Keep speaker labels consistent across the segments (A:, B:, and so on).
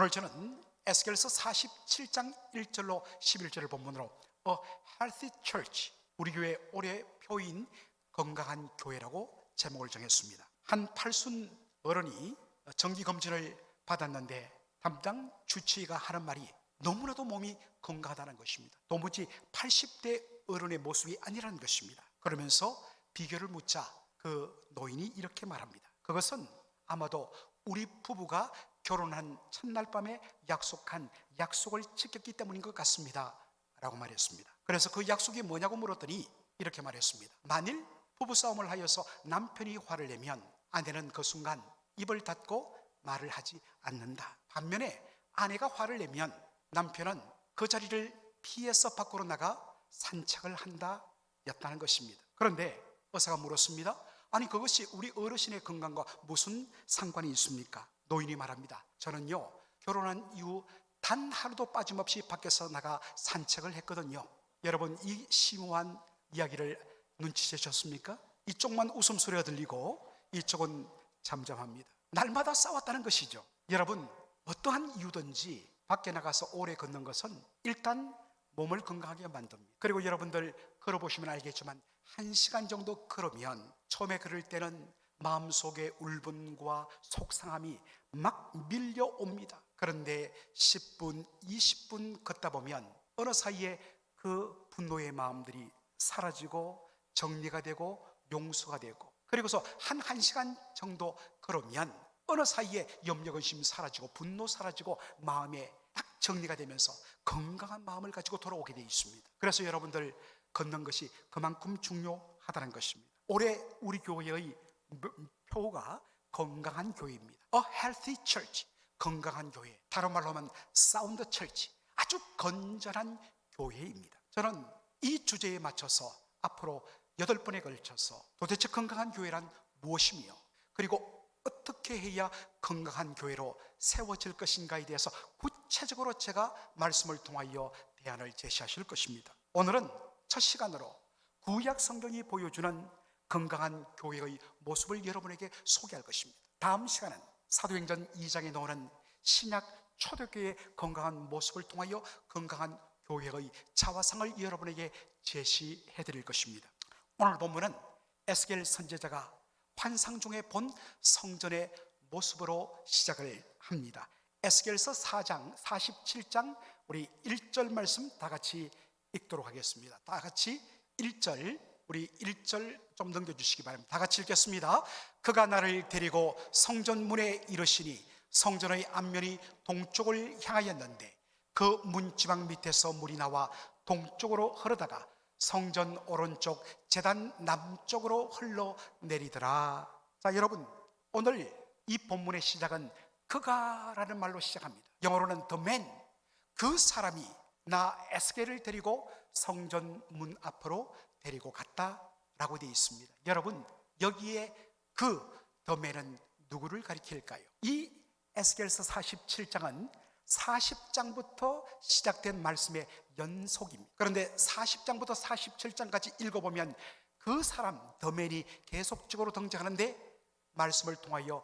A: 오늘 저는 에스겔서 47장 1절로 11절을 본문으로 A Healthy Church, 우리 교회 올해 표인 건강한 교회라고 제목을 정했습니다. 한 팔순 어른이 정기검진을 받았는데 담당 주치의가 하는 말이 너무나도 몸이 건강하다는 것입니다. 도무지 80대 어른의 모습이 아니라는 것입니다. 그러면서 비결을 묻자 그 노인이 이렇게 말합니다. 그것은 아마도 우리 부부가 결혼한 첫날 밤에 약속한 약속을 지켰기 때문인 것 같습니다 라고 말했습니다. 그래서 그 약속이 뭐냐고 물었더니 이렇게 말했습니다. 만일 부부싸움을 하여서 남편이 화를 내면 아내는 그 순간 입을 닫고 말을 하지 않는다. 반면에 아내가 화를 내면 남편은 그 자리를 피해서 밖으로 나가 산책을 한다 였다는 것입니다. 그런데 의사가 물었습니다. 아니 그것이 우리 어르신의 건강과 무슨 상관이 있습니까? 노인이 말합니다. 저는요 결혼한 이후 단 하루도 빠짐없이 밖에서 나가 산책을 했거든요. 여러분 이 심오한 이야기를 눈치채셨습니까? 이쪽만 웃음소리가 들리고 이쪽은 잠잠합니다. 날마다 싸웠다는 것이죠. 여러분 어떠한 이유든지 밖에 나가서 오래 걷는 것은 일단 몸을 건강하게 만듭니다. 그리고 여러분들 걸어보시면 알겠지만 1시간 정도 걸으면 처음에 걸을 때는 마음속에 울분과 속상함이 막 밀려옵니다. 그런데 10분, 20분 걷다 보면 어느 사이에 그 분노의 마음들이 사라지고 정리가 되고 용서가 되고 그리고서 한 1시간 정도 걸으면 어느 사이에 염려근심 사라지고 분노 사라지고 마음에 딱 정리가 되면서 건강한 마음을 가지고 돌아오게 되어 있습니다. 그래서 여러분들 걷는 것이 그만큼 중요하다는 것입니다. 올해 우리 교회의 표가 건강한 교회입니다. A healthy church, 건강한 교회. 다른 말로 하면 sound church, 아주 건전한 교회입니다. 저는 이 주제에 맞춰서 앞으로 8번에 걸쳐서 도대체 건강한 교회란 무엇이며 그리고 어떻게 해야 건강한 교회로 세워질 것인가에 대해서 구체적으로 제가 말씀을 통하여 대안을 제시하실 것입니다. 오늘은 첫 시간으로 구약 성경이 보여주는 건강한 교회의 모습을 여러분에게 소개할 것입니다. 다음 시간은 사도행전 2장에 나오는 신약 초대교회의 건강한 모습을 통하여 건강한 교회의 자화상을 여러분에게 제시해 드릴 것입니다. 오늘 본문은 에스겔 선지자가 환상 중에 본 성전의 모습으로 시작을 합니다. 에스겔서 4장 47장 우리 1절 말씀 다 같이 읽도록 하겠습니다. 다 같이 1절, 우리 1절 좀 넘겨주시기 바랍니다. 다 같이 읽겠습니다. 그가 나를 데리고 성전 문에 이르시니 성전의 앞면이 동쪽을 향하였는데 그 문지방 밑에서 물이 나와 동쪽으로 흐르다가 성전 오른쪽 제단 남쪽으로 흘러내리더라. 자 여러분 오늘 이 본문의 시작은 그가라는 말로 시작합니다. 영어로는 the man, 그 사람이 나 에스겔을 데리고 성전 문 앞으로 데리고 갔다라고 되어 있습니다. 여러분 여기에 그 the man은 누구를 가리킬까요? 이 에스겔서 47장은 40장부터 시작된 말씀의 연속입니다. 그런데 40장부터 47장까지 읽어보면 그 사람 더맨이 계속적으로 등장하는데 말씀을 통하여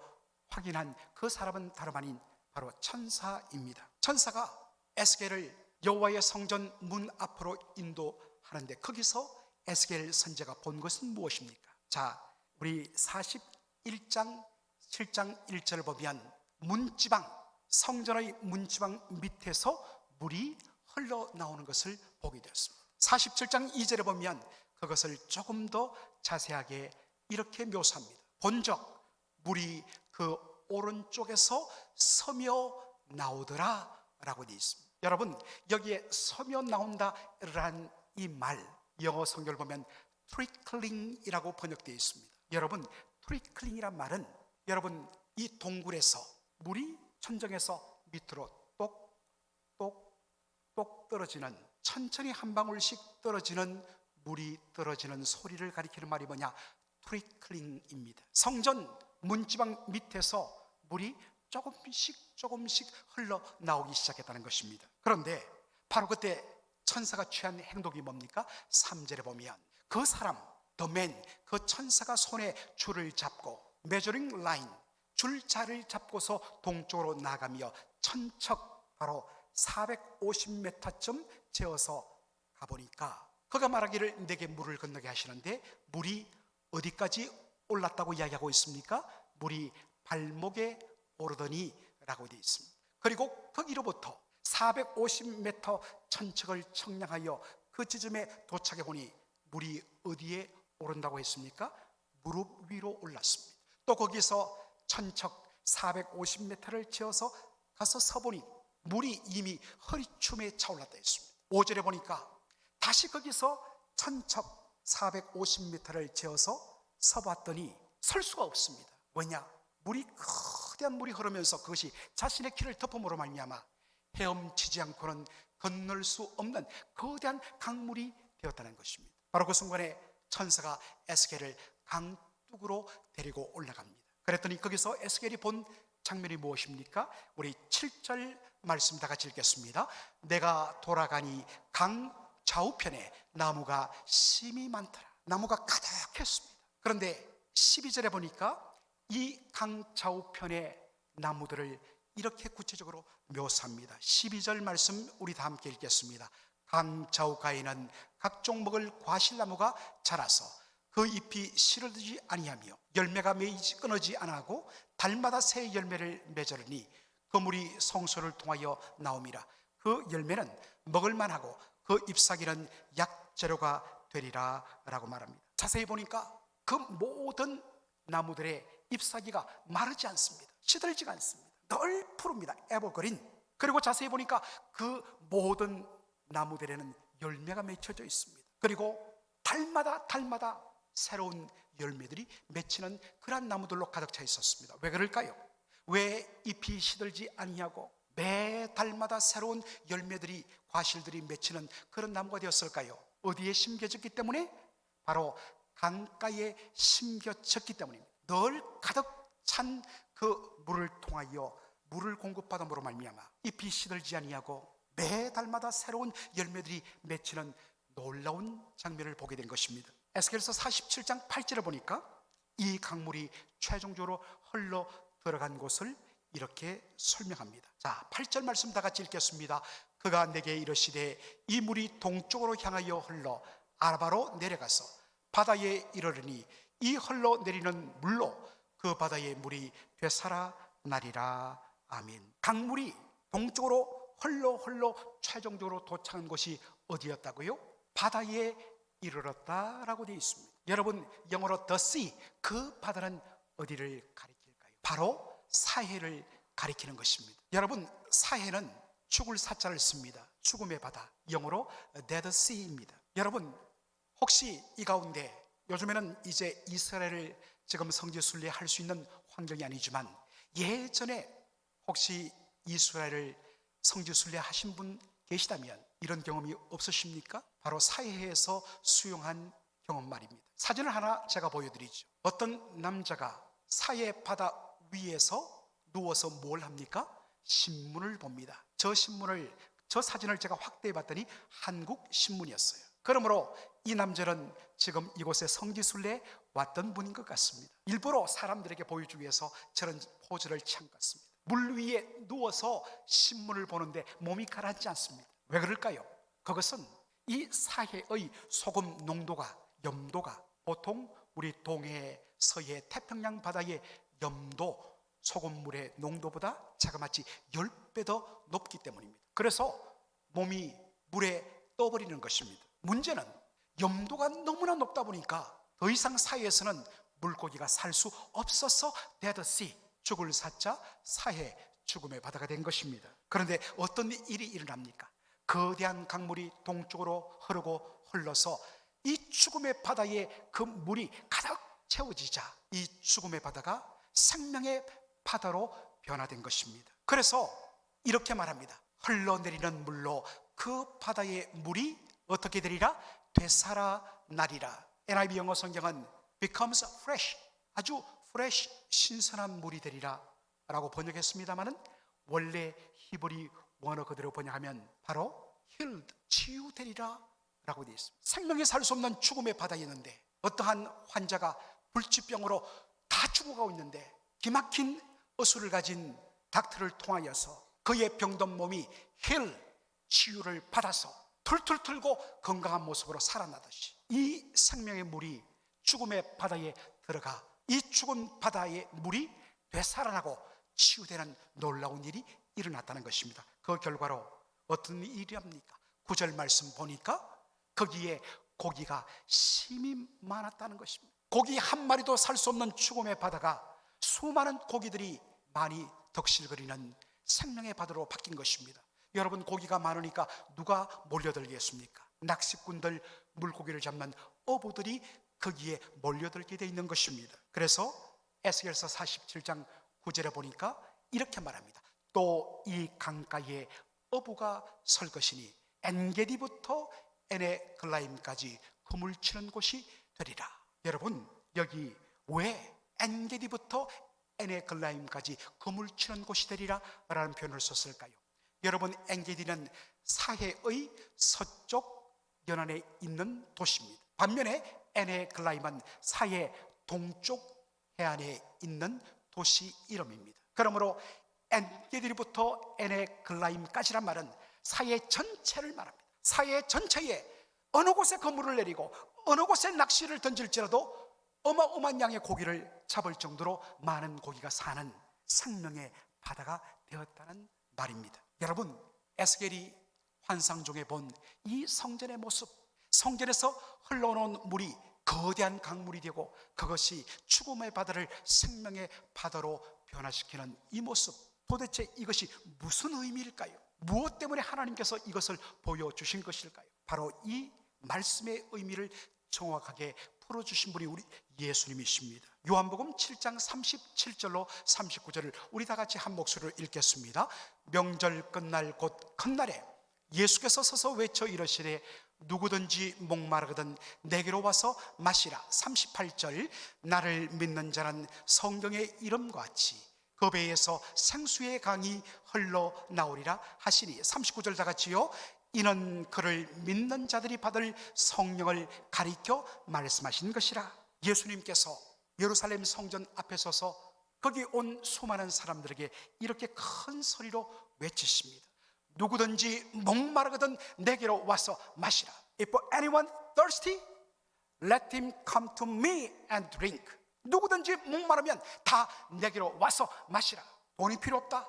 A: 확인한 그 사람은 다름 아닌 바로 천사입니다. 천사가 에스겔을 여호와의 성전 문 앞으로 인도하는데 거기서 에스겔 선지자가 본 것은 무엇입니까? 자, 우리 41장 7장 1절을 보면 문지방, 성전의 문지방 밑에서 물이 흘러나오는 것을 보게 되었습니다. 47장 2절에 보면 그것을 조금 더 자세하게 이렇게 묘사합니다. 본적 물이 그 오른쪽에서 서며 나오더라 라고 되어 있습니다. 여러분 여기에 서며 나온다라는 이 말 영어 성경을 보면 트리클링이라고 번역되어 있습니다. 여러분 트리클링이란 말은 여러분 이 동굴에서 물이 천정에서 밑으로 똑똑똑 떨어지는 천천히 한 방울씩 떨어지는 물이 떨어지는 소리를 가리키는 말이 뭐냐? 트리클링입니다. 성전 문지방 밑에서 물이 조금씩 흘러나오기 시작했다는 것입니다. 그런데 바로 그때 천사가 취한 행동이 뭡니까? 3절에 보면 그 사람, the man, 그 천사가 손에 줄을 잡고 measuring line, 줄자를 잡고서 동쪽으로 나가며 천척 바로 450m쯤 재어서 가보니까 그가 말하기를 내게 물을 건너게 하시는데 물이 어디까지 올랐다고 이야기하고 있습니까? 물이 발목에 오르더니 라고 되어 있습니다. 그리고 거기로부터 450m 천척을 청량하여 그 지점에 도착해 보니 물이 어디에 오른다고 했습니까? 무릎 위로 올랐습니다. 또 거기서 천척 450m를 지어서 가서 서보니 물이 이미 허리춤에 차올랐다 했습니다. 5절에 보니까 다시 거기서 천척 450m를 지어서 서봤더니 설 수가 없습니다. 왜냐? 물이 거대한 물이 흐르면서 그것이 자신의 키를 덮음으로 말미암아 헤엄치지 않고는 건널 수 없는 거대한 강물이 되었다는 것입니다. 바로 그 순간에 천사가 에스겔을 강둑으로 데리고 올라갑니다. 그랬더니 거기서 에스겔이 본 장면이 무엇입니까? 우리 7절 말씀 다 같이 읽겠습니다. 내가 돌아가니 강 좌우편에 나무가 심이 많더라. 나무가 가득했습니다. 그런데 12절에 보니까 이 강 좌우편의 나무들을 이렇게 구체적으로 묘사합니다. 12절 말씀 우리 다 함께 읽겠습니다. 강 좌우가에는 각종 먹을 과실나무가 자라서 그 잎이 시들지 아니하며 열매가 매이지 끊어지 아니하고 달마다 새 열매를 맺으니 그 물이 성소를 통하여 나옴이라. 그 열매는 먹을 만하고 그 잎사귀는 약재료가 되리라 라고 말합니다. 자세히 보니까 그 모든 나무들의 잎사귀가 마르지 않습니다. 시들지가 않습니다. 늘 푸릅니다. 에버그린. 그리고 자세히 보니까 그 모든 나무들에는 열매가 맺혀져 있습니다. 그리고 달마다 새로운 열매들이 맺히는 그런 나무들로 가득 차 있었습니다. 왜 그럴까요? 왜 잎이 시들지 아니하고 매 달마다 새로운 열매들이 과실들이 맺히는 그런 나무가 되었을까요? 어디에 심겨졌기 때문에? 바로 강가에 심겨졌기 때문입니다. 늘 가득 찬 그 물을 통하여 물을 공급받음으로 말미암아 잎이 시들지 아니하고 매 달마다 새로운 열매들이 맺히는 놀라운 장면을 보게 된 것입니다. 에스겔서 47장 8절을 보니까 이 강물이 최종적으로 흘러 들어간 곳을 이렇게 설명합니다. 자, 8절 말씀 다 같이 읽겠습니다. 그가 내게 이르시되 이 물이 동쪽으로 향하여 흘러 아라바로 내려가서 바다에 이르르니 이 흘러 내리는 물로 그 바다의 물이 되살아나리라. 아멘. 강물이 동쪽으로 흘러 최종적으로 도착한 곳이 어디였다고요? 바다에 이르렀다라고 되어 있습니다. 여러분, 영어로 the sea, 그 바다는 어디를 가리킬까요? 바로 사해를 가리키는 것입니다. 여러분, 사해는 죽을 사자를 씁니다. 죽음의 바다, 영어로 dead sea입니다. 여러분, 혹시 이 가운데 요즘에는 이제 이스라엘을 지금 성지 순례할 수 있는 환경이 아니지만 예전에 혹시 이스라엘을 성지 순례하신 분 계시다면 이런 경험이 없으십니까? 바로 사해에서 수용한 경험 말입니다. 사진을 하나 제가 보여드리죠. 어떤 남자가 사해 바다 위에서 누워서 뭘 합니까? 신문을 봅니다. 저 사진을 제가 확대해 봤더니 한국 신문이었어요. 그러므로 이 남자는 지금 이곳에 성지순례에 왔던 분인 것 같습니다. 일부러 사람들에게 보여주기 위해서 저런 포즈를 취한 것 같습니다. 물 위에 누워서 신문을 보는데 몸이 가라앉지 않습니다. 왜 그럴까요? 그것은 이 사해의 소금 농도가, 염도가 보통 우리 동해, 서해, 태평양 바다의 염도, 소금물의 농도보다 자그마치 10배 더 높기 때문입니다. 그래서 몸이 물에 떠버리는 것입니다. 문제는 염도가 너무나 높다 보니까 더 이상 사해에서는 물고기가 살 수 없어서 dead sea, 죽을 사자, 사해, 죽음의 바다가 된 것입니다. 그런데 어떤 일이 일어납니까? 거대한 강물이 동쪽으로 흐르고 흘러서 이 죽음의 바다에 그 물이 가득 채워지자 이 죽음의 바다가 생명의 바다로 변화된 것입니다. 그래서 이렇게 말합니다. 흘러내리는 물로 그 바다의 물이 어떻게 되리라? 되살아나리라. NIV 영어 성경은 becomes fresh, 아주 fresh, 신선한 물이 되리라 라고 번역했습니다마는 원래 히브리 원어 그대로 번역하면 바로 healed, 치유되리라 라고 되어 있습니다. 생명이 살 수 없는 죽음의 바다였는데 어떠한 환자가 불치병으로 다 죽어가고 있는데 기막힌 어수를 가진 닥터를 통하여서 그의 병든 몸이 치유를 받아서 툴툴 틀고 건강한 모습으로 살아나듯이 이 생명의 물이 죽음의 바다에 들어가 이 죽은 바다의 물이 되살아나고 치유되는 놀라운 일이 일어났다는 것입니다. 그 결과로 어떤 일이랍니까? 9절 말씀 보니까 거기에 고기가 심히 많았다는 것입니다. 고기 한 마리도 살 수 없는 죽음의 바다가 수많은 고기들이 많이 덕실거리는 생명의 바다로 바뀐 것입니다. 여러분, 고기가 많으니까 누가 몰려들겠습니까? 낚시꾼들, 물고기를 잡는 어부들이 거기에 몰려들게 되어 있는 것입니다. 그래서 에스겔서 47장 9절에 보니까 이렇게 말합니다. 또 이 강가에 어부가 설 것이니 엔게디부터 에네글라임까지 그물 치는 곳이 되리라. 여러분, 여기 왜 엔게디부터 에네글라임까지 그물 치는 곳이 되리라 라는 표현을 썼을까요? 여러분, 엔게디는 사해의 서쪽 연안에 있는 도시입니다. 반면에 에네글라임은 사해 동쪽 해안에 있는 도시 이름입니다. 그러므로 엔게디부터 에네글라임까지란 말은 사해 전체를 말합니다. 사해 전체에 어느 곳에 그물을 내리고 어느 곳에 낚시를 던질지라도 어마어마한 양의 고기를 잡을 정도로 많은 고기가 사는 생명의 바다가 되었다는 말입니다. 여러분, 에스겔이 환상 중에 본 이 성전의 모습, 성전에서 흘러오는 물이 거대한 강물이 되고 그것이 죽음의 바다를 생명의 바다로 변화시키는 이 모습, 도대체 이것이 무슨 의미일까요? 무엇 때문에 하나님께서 이것을 보여주신 것일까요? 바로 이 말씀의 의미를 정확하게 풀어주신 분이 우리 예수님이십니다. 요한복음 7장 37절로 39절을 우리 다 같이 한 목소리로 읽겠습니다. 명절 끝날 곧 큰날에 예수께서 서서 외쳐 이르시되 누구든지 목마르거든 내게로 와서 마시라. 38절 나를 믿는 자는 성경의 이름과 같이 그 배에서 생수의 강이 흘러나오리라 하시니 39절 다 같이요. 이는 그를 믿는 자들이 받을 성령을 가리켜 말씀하신 것이라. 예수님께서 예루살렘 성전 앞에 서서 거기 온 수많은 사람들에게 이렇게 큰 소리로 외치십니다. 누구든지 목마르거든 내게로 와서 마시라. If anyone thirsty, let him come to me and drink. 누구든지 목마르면 다 내게로 와서 마시라. 돈이 필요 없다.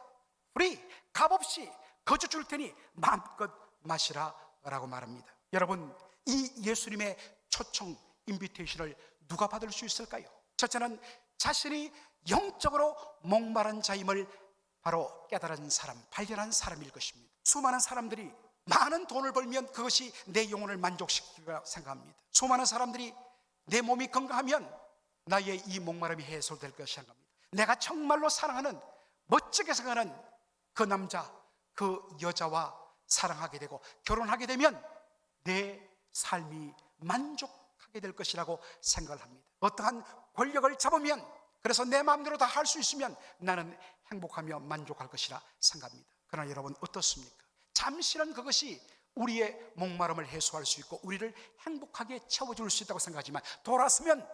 A: free, 값없이 거저 줄 테니 마음껏 마시라 라고 말합니다. 여러분, 이 예수님의 초청 인비테이션을 누가 받을 수 있을까요? 첫째는 자신이 영적으로 목마른 자임을 바로 깨달은 사람, 발견한 사람일 것입니다. 수많은 사람들이 많은 돈을 벌면 그것이 내 영혼을 만족시키리라 생각합니다. 수많은 사람들이 내 몸이 건강하면 나의 이 목마름이 해소될 것이라 생각합니다. 내가 정말로 사랑하는, 멋지게 생각하는 그 남자, 그 여자와 사랑하게 되고 결혼하게 되면 내 삶이 만족하게 될 것이라고 생각을 합니다. 어떠한 권력을 잡으면, 그래서 내 마음대로 다 할 수 있으면 나는 행복하며 만족할 것이라 생각합니다. 그러나 여러분, 어떻습니까? 잠시는 그것이 우리의 목마름을 해소할 수 있고 우리를 행복하게 채워줄 수 있다고 생각하지만 돌아서면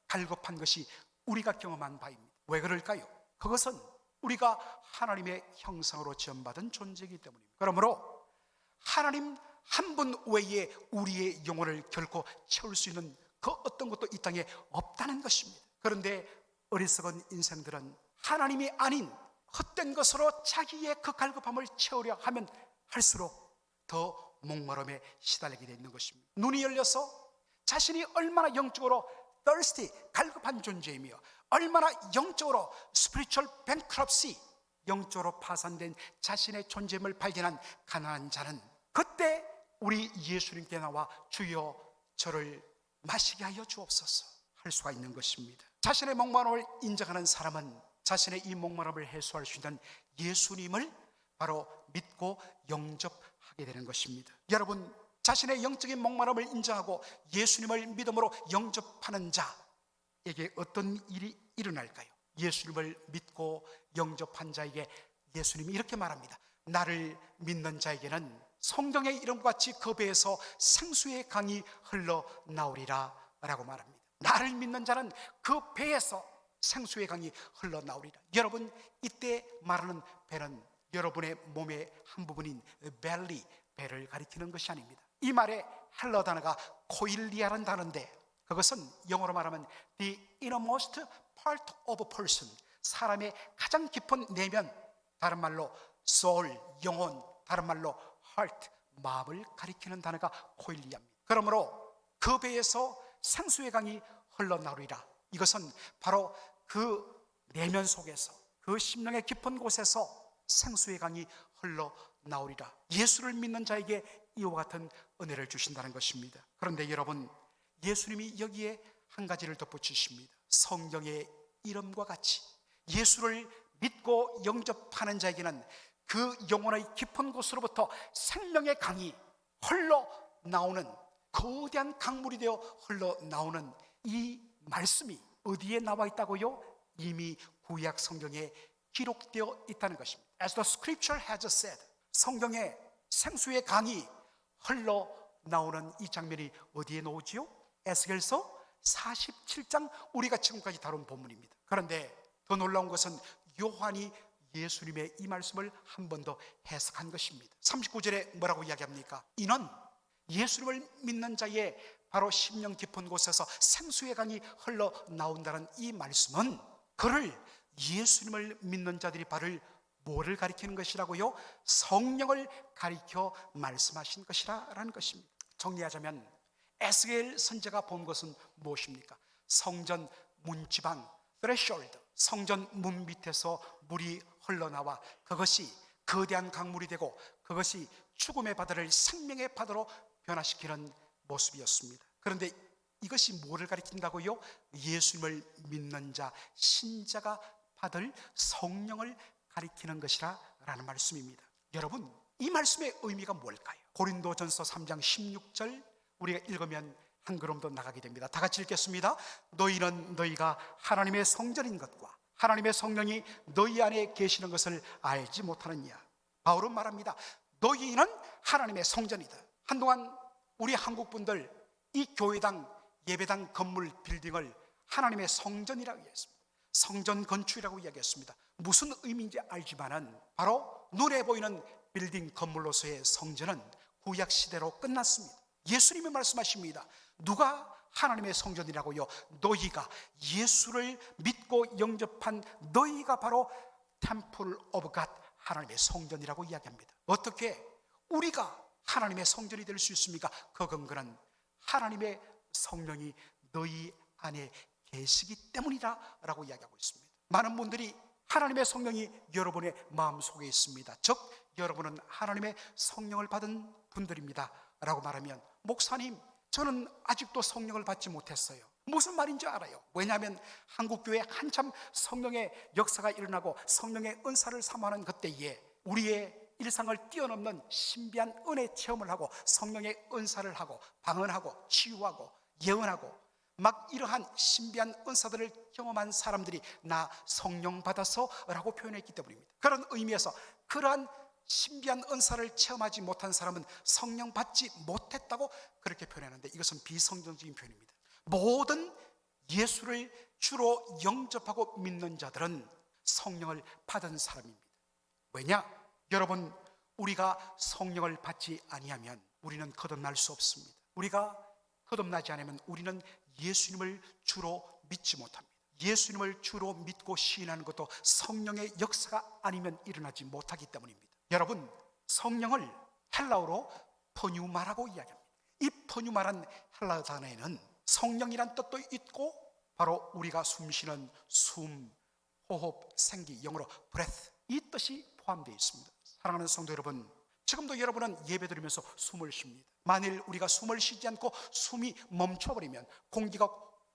A: 갈급한 것이 우리가 경험한 바입니다. 왜 그럴까요? 그것은 우리가 하나님의 형상으로 지음받은 존재이기 때문입니다. 그러므로 하나님 한 분 외에 우리의 영혼을 결코 채울 수 있는 그 어떤 것도 이 땅에 없다는 것입니다. 그런데 어리석은 인생들은 하나님이 아닌 헛된 것으로 자기의 그 갈급함을 채우려 하면 할수록 더 목마름에 시달리게 되어 있는 것입니다. 눈이 열려서 자신이 얼마나 영적으로 thirsty, 갈급한 존재이며 얼마나 영적으로 spiritual bankruptcy, 영적으로 파산된 자신의 존재임을 발견한 가난한 자는 그때 우리 예수님께 나와 주여 저를 마시게 하여 주옵소서 할 수가 있는 것입니다. 자신의 목마름을 인정하는 사람은 자신의 이 목마름을 해소할 수 있는 예수님을 바로 믿고 영접하게 되는 것입니다. 여러분, 자신의 영적인 목마름을 인정하고 예수님을 믿음으로 영접하는 자에게 어떤 일이 일어날까요? 예수님을 믿고 영접한 자에게 예수님이 이렇게 말합니다. 나를 믿는 자에게는 성경의 이름과 같이 그 배에서 생수의 강이 흘러나오리라 라고 말합니다. 나를 믿는 자는 그 배에서 생수의 강이 흘러나오리라. 여러분, 이때 말하는 배는 여러분의 몸의 한 부분인 벨리, 배를 가리키는 것이 아닙니다. 이 말의 헬러 단어가 코일리아라는 단어인데, 그것은 영어로 말하면 the innermost part of a person, 사람의 가장 깊은 내면, 다른 말로 soul, 영혼, 다른 말로 heart, 마음을 가리키는 단어가 코일리아입니다. 그러므로 그 배에서 생수의 강이 흘러나오리라. 이것은 바로 그 내면 속에서, 그 심령의 깊은 곳에서 생수의 강이 흘러나오리라. 예수를 믿는 자에게 이와 같은 은혜를 주신다는 것입니다. 그런데 여러분, 예수님이 여기에 한 가지를 덧붙이십니다. 성경의 이름과 같이 예수를 믿고 영접하는 자에게는 그 영혼의 깊은 곳으로부터 생명의 강이 흘러나오는, 거대한 강물이 되어 흘러나오는 이 말씀이 어디에 나와 있다고요? 이미 구약 성경에 기록되어 있다는 것입니다. As the scripture has said, 성경에 생수의 강이 흘러나오는 이 장면이 어디에 나오지요? 에스겔서 47장, 우리가 지금까지 다룬 본문입니다. 그런데 더 놀라운 것은 요한이 예수님의 이 말씀을 한 번 더 해석한 것입니다. 39절에 뭐라고 이야기합니까? 이는 예수님을 믿는 자의 바로 심령 깊은 곳에서 생수의 강이 흘러나온다는 이 말씀은 그를, 예수님을 믿는 자들이 바를 뭐를 가리키는 것이라고요? 성령을 가리켜 말씀하신 것이라는 것입니다. 정리하자면 에스겔 선지자가 본 것은 무엇입니까? 성전 문지방, threshold, 성전 문 밑에서 물이 흘러나와 그것이 거대한 강물이 되고 그것이 죽음의 바다를 생명의 바다로 변화시키는 모습이었습니다. 그런데 이것이 뭐를 가리킨다고요? 예수님을 믿는 자, 신자가 받을 성령을 가리키는 것이라는 말씀입니다. 여러분, 이 말씀의 의미가 뭘까요? 고린도전서 3장 16절 우리가 읽으면 한 걸음 더 나가게 됩니다. 다 같이 읽겠습니다. 너희는 너희가 하나님의 성전인 것과 하나님의 성령이 너희 안에 계시는 것을 알지 못하느냐. 바울은 말합니다. 너희는 하나님의 성전이다. 한동안 우리 한국 분들 이 교회당, 예배당 건물 빌딩을 하나님의 성전이라고 이야기했습니다. 성전 건축이라고 이야기했습니다. 무슨 의미인지 알지만은 바로 눈에 보이는 빌딩 건물로서의 성전은 구약 시대로 끝났습니다. 예수님이 말씀하십니다. 누가 하나님의 성전이라고요? 너희가, 예수를 믿고 영접한 너희가 바로 템플 오브 갓, 하나님의 성전이라고 이야기합니다. 어떻게 우리가 하나님의 성전이 될 수 있습니까? 그 근거는 하나님의 성령이 너희 안에 계시기 때문이다 라고 이야기하고 있습니다. 많은 분들이 하나님의 성령이 여러분의 마음속에 있습니다, 즉 여러분은 하나님의 성령을 받은 분들입니다 라고 말하면, 목사님, 저는 아직도 성령을 받지 못했어요. 무슨 말인지 알아요. 왜냐하면 한국교회에 한참 성령의 역사가 일어나고 성령의 은사를 사모하는 그때에 우리의 일상을 뛰어넘는 신비한 은혜 체험을 하고 성령의 은사를 하고 방언하고 치유하고 예언하고 막 이러한 신비한 은사들을 경험한 사람들이 나 성령 받아서 라고 표현했기 때문입니다. 그런 의미에서 그러한 신비한 은사를 체험하지 못한 사람은 성령 받지 못했다고 그렇게 표현하는데, 이것은 비성경적인 표현입니다. 모든 예수를 주로 영접하고 믿는 자들은 성령을 받은 사람입니다. 왜냐? 여러분, 우리가 성령을 받지 아니하면 우리는 거듭날 수 없습니다. 우리가 거듭나지 않으면 우리는 예수님을 주로 믿지 못합니다. 예수님을 주로 믿고 시인하는 것도 성령의 역사가 아니면 일어나지 못하기 때문입니다. 여러분, 성령을 헬라어로 퍼뉴마라고 이야기합니다. 이 퍼뉴마란 헬라어 단어에는 성령이란 뜻도 있고 바로 우리가 숨쉬는 숨, 호흡, 생기, 영어로 breath, 이 뜻이 포함되어 있습니다. 사랑하는 성도 여러분, 지금도 여러분은 예배드리면서 숨을 쉽니다. 만일 우리가 숨을 쉬지 않고 숨이 멈춰버리면, 공기가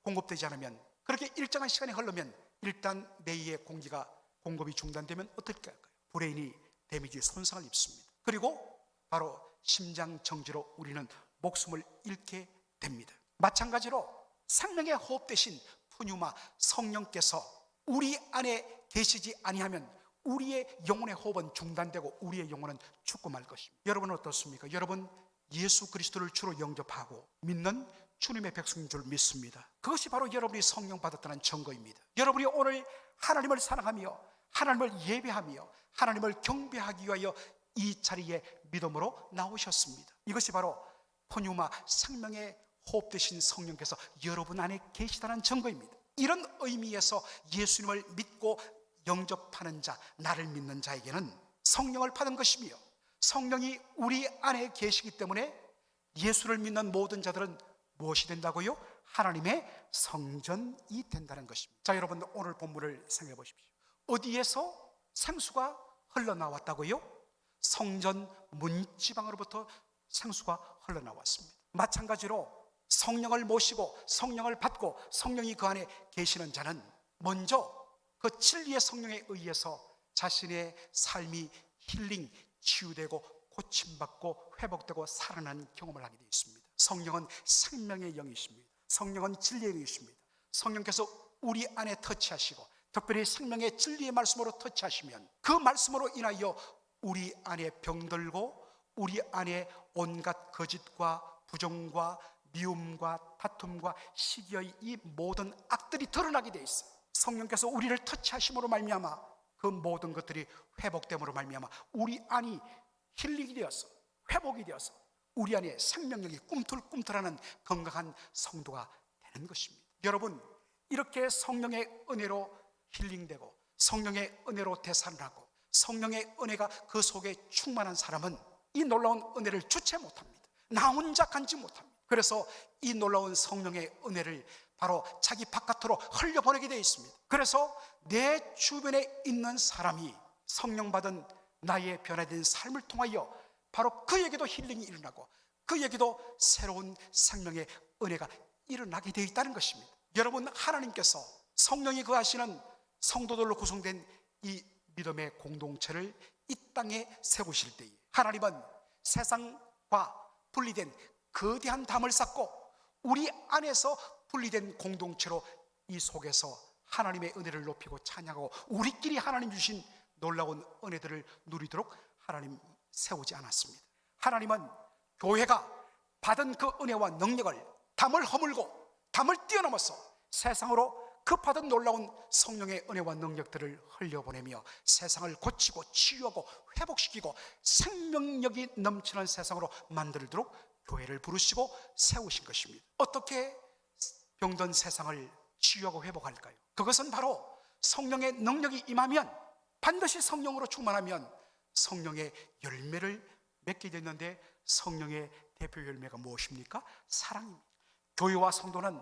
A: 공급되지 않으면, 그렇게 일정한 시간이 흐르면 일단 뇌의 공기가 공급이 중단되면 어떻게 할까요? 브레인이 데미지, 손상을 입습니다. 그리고 바로 심장 정지로 우리는 목숨을 잃게 됩니다. 마찬가지로 생명의 호흡 대신 푸뉴마, 성령께서 우리 안에 계시지 아니하면 우리의 영혼의 호흡은 중단되고 우리의 영혼은 죽고 말 것입니다. 여러분은 어떻습니까? 여러분, 예수 그리스도를 주로 영접하고 믿는 주님의 백성인 줄 믿습니다. 그것이 바로 여러분이 성령 받았다는 증거입니다. 여러분이 오늘 하나님을 사랑하며 하나님을 예배하며 하나님을 경배하기 위하여 이 자리에 믿음으로 나오셨습니다. 이것이 바로 포뉴마 생명의 호흡 되신 성령께서 여러분 안에 계시다는 증거입니다. 이런 의미에서 예수님을 믿고 영접하는 자, 나를 믿는 자에게는 성령을 받은 것이며, 성령이 우리 안에 계시기 때문에 예수를 믿는 모든 자들은 무엇이 된다고요? 하나님의 성전이 된다는 것입니다. 자, 여러분, 오늘 본문을 생각해 보십시오. 어디에서 생수가 흘러나왔다고요? 성전 문지방으로부터 생수가 흘러나왔습니다. 마찬가지로 성령을 모시고 성령을 받고 성령이 그 안에 계시는 자는 먼저 그 진리의 성령에 의해서 자신의 삶이 힐링, 치유되고 고침받고 회복되고 살아나는 경험을 하게 되어 있습니다. 성령은 생명의 영이십니다. 성령은 진리의 영이십니다. 성령께서 우리 안에 터치하시고 특별히 생명의 진리의 말씀으로 터치하시면 그 말씀으로 인하여 우리 안에 병들고 우리 안에 온갖 거짓과 부정과 미움과 다툼과 시기의 이 모든 악들이 드러나게 되어 있어요. 성령께서 우리를 터치하심으로 말미암아 그 모든 것들이 회복됨으로 말미암아 우리 안이 힐링이 되어서 회복이 되어서 우리 안에 생명력이 꿈틀꿈틀하는 건강한 성도가 되는 것입니다. 여러분, 이렇게 성령의 은혜로 힐링되고 성령의 은혜로 되살아나고 성령의 은혜가 그 속에 충만한 사람은 이 놀라운 은혜를 주체 못합니다. 나 혼자 간지 못합니다. 그래서 이 놀라운 성령의 은혜를 바로 자기 바깥으로 흘려보내게 되어 있습니다. 그래서 내 주변에 있는 사람이 성령 받은 나의 변화된 삶을 통하여 바로 그에게도 힐링이 일어나고 그에게도 새로운 생명의 은혜가 일어나게 되어 있다는 것입니다. 여러분, 하나님께서 성령이 거하시는 성도들로 구성된 이 믿음의 공동체를 이 땅에 세우실 때에 하나님은 세상과 분리된 거대한 담을 쌓고 우리 안에서 분리된 공동체로 이 속에서 하나님의 은혜를 높이고 찬양하고 우리끼리 하나님 주신 놀라운 은혜들을 누리도록 하나님 세우지 않았습니다. 하나님은 교회가 받은 그 은혜와 능력을 담을 허물고 담을 뛰어넘어서 세상으로 그 받은 놀라운 성령의 은혜와 능력들을 흘려보내며 세상을 고치고 치유하고 회복시키고 생명력이 넘치는 세상으로 만들도록 교회를 부르시고 세우신 것입니다. 어떻게 병든 세상을 치유하고 회복할까요? 그것은 바로 성령의 능력이 임하면, 반드시 성령으로 충만하면 성령의 열매를 맺게 됐는데, 성령의 대표 열매가 무엇입니까? 사랑입니다. 교회와 성도는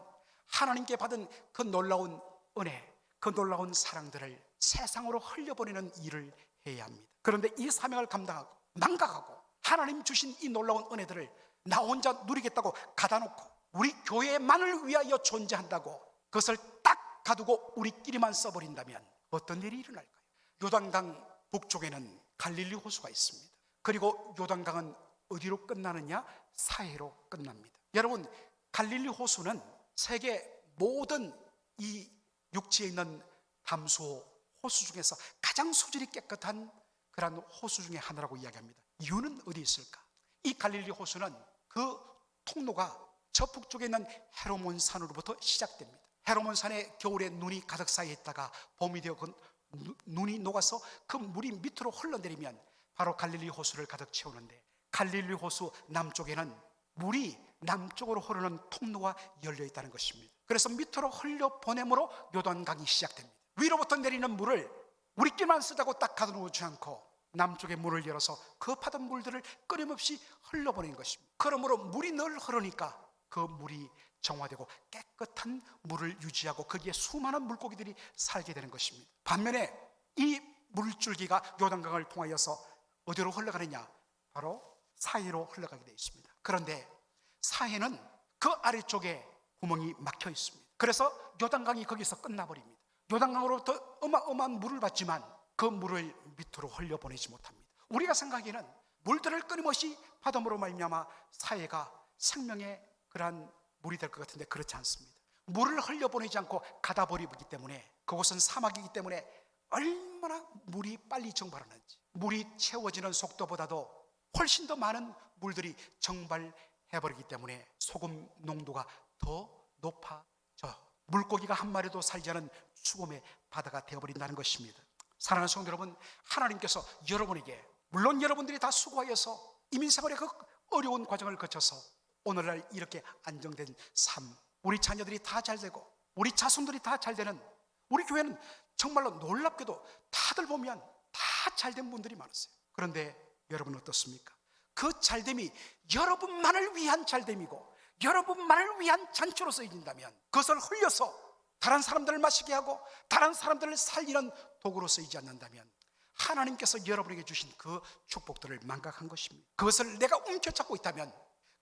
A: 하나님께 받은 그 놀라운 은혜, 그 놀라운 사랑들을 세상으로 흘려보내는 일을 해야 합니다. 그런데 이 사명을 감당하고 망각하고 하나님 주신 이 놀라운 은혜들을 나 혼자 누리겠다고 가다놓고 우리 교회만을 위하여 존재한다고 그것을 딱 가두고 우리끼리만 써버린다면 어떤 일이 일어날까요? 요단강 북쪽에는 갈릴리 호수가 있습니다. 그리고 요단강은 어디로 끝나느냐? 사해로 끝납니다. 여러분, 갈릴리 호수는 세계 모든 이 육지에 있는 담수호 호수 중에서 가장 수질이 깨끗한 그런 호수 중에 하나라고 이야기합니다. 이유는 어디 있을까? 이 갈릴리 호수는 그 통로가 저 북쪽에 있는 헤르몬 산으로부터 시작됩니다. 헤르몬 산에 겨울에 눈이 가득 쌓여 있다가 봄이 되어 그 눈이 녹아서 그 물이 밑으로 흘러내리면 바로 갈릴리 호수를 가득 채우는데, 갈릴리 호수 남쪽에는 물이 남쪽으로 흐르는 통로가 열려 있다는 것입니다. 그래서 밑으로 흘려보내므로 요단강이 시작됩니다. 위로부터 내리는 물을 우리끼리만 쓰자고 딱 가둬놓지 않고 남쪽에 문을 열어서 그 파던 물들을 끊임없이 흘려보낸 것입니다. 그러므로 물이 늘 흐르니까 그 물이 정화되고 깨끗한 물을 유지하고 거기에 수많은 물고기들이 살게 되는 것입니다. 반면에 이 물줄기가 요단강을 통하여서 어디로 흘러가느냐? 바로 사해로 흘러가게 되어 있습니다. 그런데 사해는 그 아래쪽에 구멍이 막혀 있습니다. 그래서 요단강이 거기서 끝나버립니다. 요단강으로부터 어마어마한 물을 받지만 그 물을 밑으로 흘려보내지 못합니다. 우리가 생각하기에는 물들을 끊임없이 받음으로 말미암아 사해가 생명의 그러한 물이 될 것 같은데 그렇지 않습니다. 물을 흘려보내지 않고 가다버리기 때문에, 그곳은 사막이기 때문에 얼마나 물이 빨리 증발하는지, 물이 채워지는 속도보다도 훨씬 더 많은 물들이 증발해버리기 때문에 소금 농도가 더 높아져 물고기가 한 마리도 살지 않은 죽음의 바다가 되어버린다는 것입니다. 사랑하는 성도 여러분, 하나님께서 여러분에게, 물론 여러분들이 다 수고하여서 이민생활의 그 어려운 과정을 거쳐서 오늘날 이렇게 안정된 삶, 우리 자녀들이 다 잘 되고 우리 자손들이 다 잘 되는 우리 교회는 정말로 놀랍게도 다들 보면 다 잘된 분들이 많으세요. 그런데 여러분 어떻습니까? 그 잘됨이 여러분만을 위한 잘됨이고 여러분만을 위한 잔치로 쓰여진다면, 그것을 흘려서 다른 사람들을 마시게 하고 다른 사람들을 살리는 도구로 쓰이지 않는다면 하나님께서 여러분에게 주신 그 축복들을 망각한 것입니다. 그것을 내가 움켜잡고 있다면,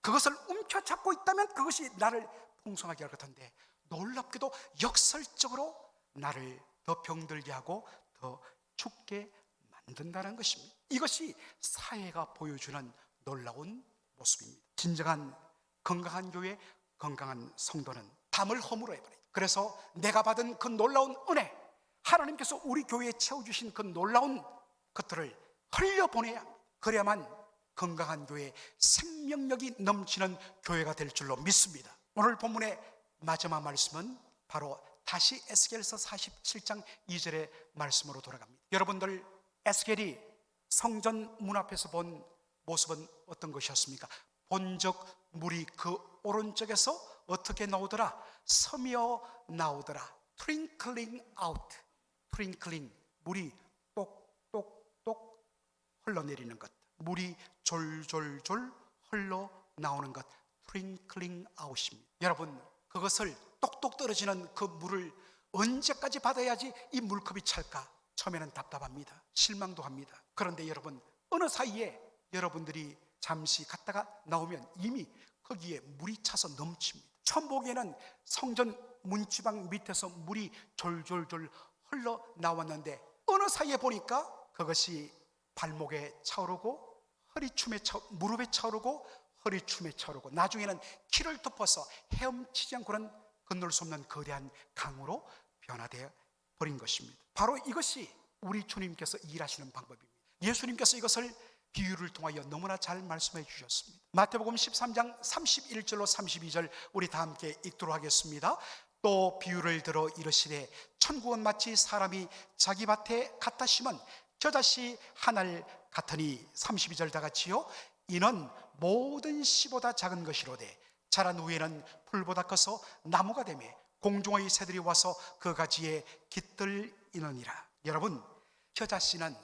A: 그것이 나를 풍성하게 할 것 같은데, 놀랍게도 역설적으로 나를 더 병들게 하고 더 죽게 만든다는 것입니다. 이것이 사회가 보여주는 놀라운 모습입니다. 진정한 건강한 교회, 건강한 성도는 담을 허물어버려요. 그래서 내가 받은 그 놀라운 은혜, 하나님께서 우리 교회에 채워주신 그 놀라운 것들을 흘려보내야 합니다. 그래야만 건강한 교회, 생명력이 넘치는 교회가 될 줄로 믿습니다. 오늘 본문의 마지막 말씀은 바로 다시 에스겔서 47장 2절의 말씀으로 돌아갑니다. 여러분들, 에스겔이 성전 문 앞에서 본 모습은 어떤 것이었습니까? 본적 물이 그 오른쪽에서 어떻게 나오더라? 스며 나오더라. 트링클링 아웃. 트링클링, 물이 똑똑똑 흘러내리는 것, 물이 졸졸졸 흘러나오는 것, 트링클링 아웃입니다. 여러분, 그것을 똑똑 떨어지는 그 물을 언제까지 받아야지 이 물컵이 찰까? 처음에는 답답합니다. 실망도 합니다. 그런데 여러분, 어느 사이에 여러분들이 잠시 갔다가 나오면 이미 거기에 물이 차서 넘칩니다. 처음 보기에는 성전 문지방 밑에서 물이 졸졸졸 흘러나왔는데 어느 사이에 보니까 그것이 발목에 차오르고 무릎에 차오르고 허리춤에 차오르고 나중에는 키를 덮어서 헤엄치지 않고는 건널 수 없는 거대한 강으로 변화되어 버린 것입니다. 바로 이것이 우리 주님께서 일하시는 방법입니다. 예수님께서 이것을 비유를 통하여 너무나 잘 말씀해 주셨습니다. 마태복음 13장 31절로 32절 우리 다 함께 읽도록 하겠습니다. 또 비유를 들어 이르시되 천국은 마치 사람이 자기 밭에 갖다 심은 겨자씨 하나를 같으니, 32절 다 같이요. 이는 모든 씨보다 작은 것이로되 자란 후에는 풀보다 커서 나무가 되며 공중의 새들이 와서 그 가지에 깃들이느니라. 여러분, 겨자씨는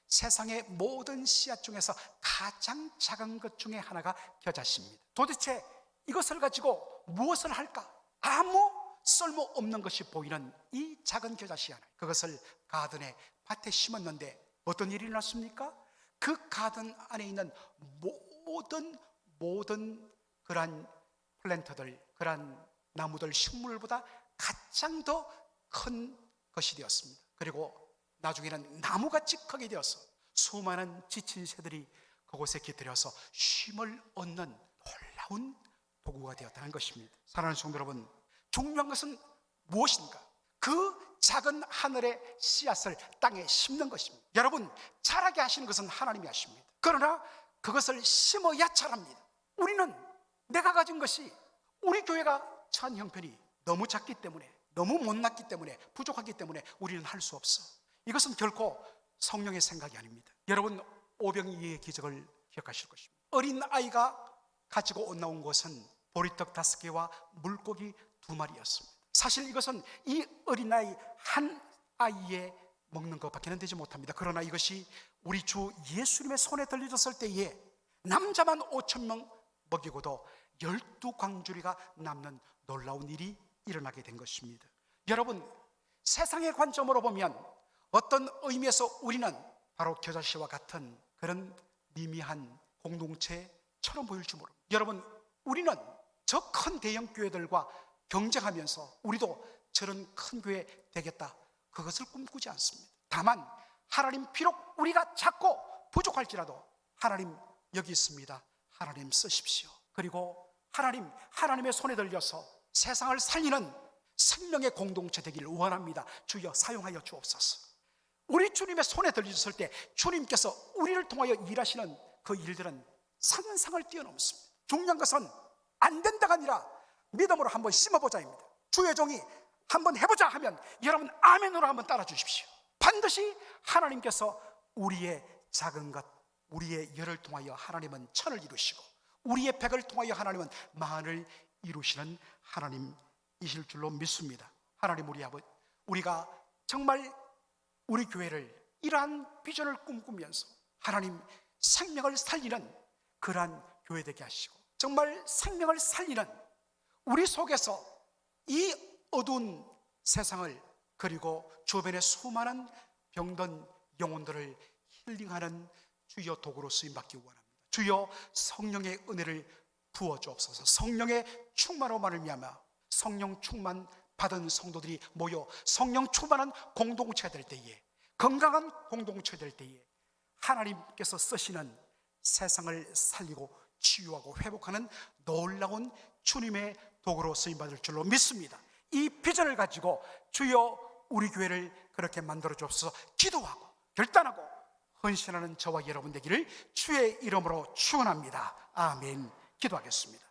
A: 세상의 모든 씨앗 중에서 가장 작은 것 중에 하나가 겨자씨입니다. 도대체 이것을 가지고 무엇을 할까? 아무 쓸모없는 것이 보이는 이 작은 겨자씨 하나, 그것을 가든에 밭에 심었는데 어떤 일이 일어났습니까? 그 가든 안에 있는 모든 그러한 플랜터들, 그러한 나무들, 식물보다 가장 더 큰 것이 되었습니다. 그리고 나중에는 나무같이 크게 되어서 수많은 지친 새들이 그곳에 깃들여서 쉼을 얻는 놀라운 도구가 되었다는 것입니다. 사랑하는 성도 여러분, 중요한 것은 무엇인가? 그 작은 하늘의 씨앗을 땅에 심는 것입니다. 여러분, 자라게 하시는 것은 하나님이 하십니다. 그러나 그것을 심어야 자랍니다. 우리는 내가 가진 것이, 우리 교회가 처한 형편이 너무 작기 때문에, 너무 못났기 때문에, 부족하기 때문에 우리는 할 수 없어. 이것은 결코 성령의 생각이 아닙니다. 여러분, 오병이의 기적을 기억하실 것입니다. 어린 아이가 가지고 나온 것은 보리떡 5개와 물고기 2마리였습니다. 사실 이것은 이 어린아이 한 아이에 먹는 것밖에는 되지 못합니다. 그러나 이것이 우리 주 예수님의 손에 들려졌을 때에 남자만 5,000명 먹이고도 12광주리가 남는 놀라운 일이 일어나게 된 것입니다. 여러분, 세상의 관점으로 보면 어떤 의미에서 우리는 바로 겨자씨와 같은 그런 미미한 공동체처럼 보일지 모릅니다. 여러분, 우리는 저 큰 대형 교회들과 경쟁하면서 우리도 저런 큰 교회 되겠다, 그것을 꿈꾸지 않습니다. 다만 하나님, 비록 우리가 작고 부족할지라도 하나님 여기 있습니다. 하나님 쓰십시오. 그리고 하나님의 손에 들려서 세상을 살리는 생명의 공동체 되기를 원합니다. 주여 사용하여 주옵소서. 우리 주님의 손에 들려졌을 때 주님께서 우리를 통하여 일하시는 그 일들은 상상을 뛰어넘습니다. 중요한 것은 안 된다가 아니라 믿음으로 한번 심어보자입니다. 주의 종이 한번 해보자 하면 여러분 아멘으로 한번 따라 주십시오. 반드시 하나님께서 우리의 작은 것, 우리의 열을 통하여 하나님은 천을 이루시고 우리의 백을 통하여 하나님은 만을 이루시는 하나님이실 줄로 믿습니다. 하나님 우리 아버지, 우리가 정말 우리 교회를 이러한 비전을 꿈꾸면서 하나님 생명을 살리는 그러한 교회 되게 하시고, 정말 생명을 살리는 우리 속에서 이 어두운 세상을, 그리고 주변의 수많은 병든 영혼들을 힐링하는 주여 도구로 쓰임받기 원합니다. 주여 성령의 은혜를 부어주옵소서. 성령의 충만으로 말미암아 성령 충만 받은 성도들이 모여 성령 충만한 공동체가 될 때에, 건강한 공동체가 될 때에 하나님께서 쓰시는 세상을 살리고 치유하고 회복하는 놀라운 주님의 도구로 쓰임받을 줄로 믿습니다. 이 비전을 가지고 주여 우리 교회를 그렇게 만들어 주옵소서. 기도하고 결단하고 헌신하는 저와 여러분 되기를 주의 이름으로 축원합니다. 아멘. 기도하겠습니다.